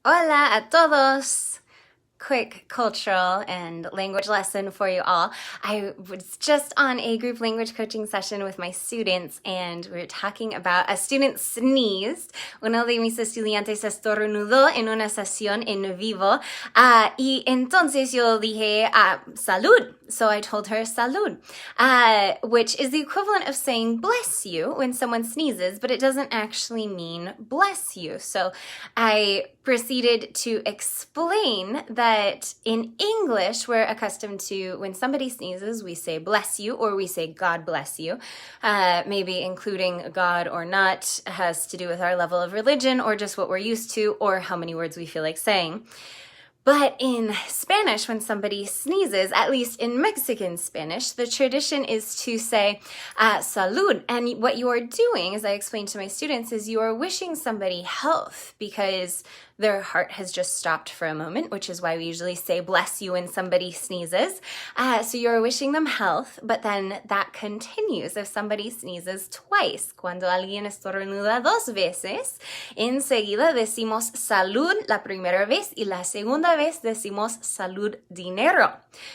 Hola a todos! Quick cultural and language lesson for you all. I was just on a group language coaching session with my students and we were talking about a student sneezed. Uno de mis estudiantes estornudó en una sesión en vivo y entonces yo dije salud. So I told her salud, which is the equivalent of saying bless you when someone sneezes, but it doesn't actually mean bless you. So I proceeded to explain that in English, we're accustomed to when somebody sneezes, we say bless you or we say God bless you. Maybe including God or not has to do with our level of religion or just what we're used to or how many words we feel like saying. But in Spanish, when somebody sneezes, at least in Mexican Spanish, the tradition is to say salud. And what you are doing, as I explained to my students, is you are wishing somebody health because their heart has just stopped for a moment, which is why we usually say bless you when somebody sneezes. So you're wishing them health, but then that continues if somebody sneezes twice. Cuando alguien estornuda dos veces, enseguida decimos salud la primera vez y la segunda vez decimos salud dinero.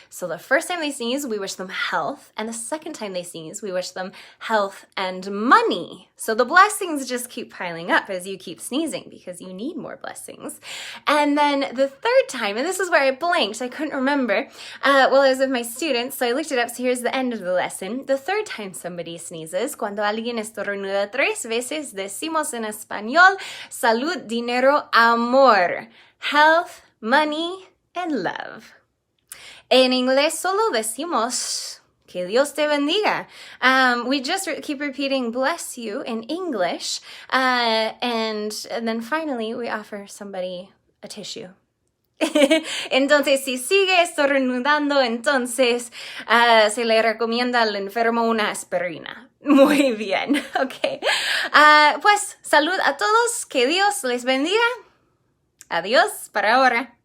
So the first time they sneeze, we wish them health, and the second time they sneeze, we wish them health and money. So the blessings just keep piling up as you keep sneezing because you need more blessings. And then the third time, and this is where I blanked, I couldn't remember, while I was with my students, so I looked it up, so here's the end of the lesson. The third time somebody sneezes, cuando alguien estornuda tres veces, decimos en español, salud, dinero, amor, health, money, and love. En inglés solo decimos que Dios te bendiga. We just keep repeating bless you in English, and then finally we offer somebody a tissue. Entonces, si sigue estornudando, entonces se le recomienda al enfermo una aspirina. Muy bien, ok. Pues salud a todos, que Dios les bendiga. Adiós para ahora.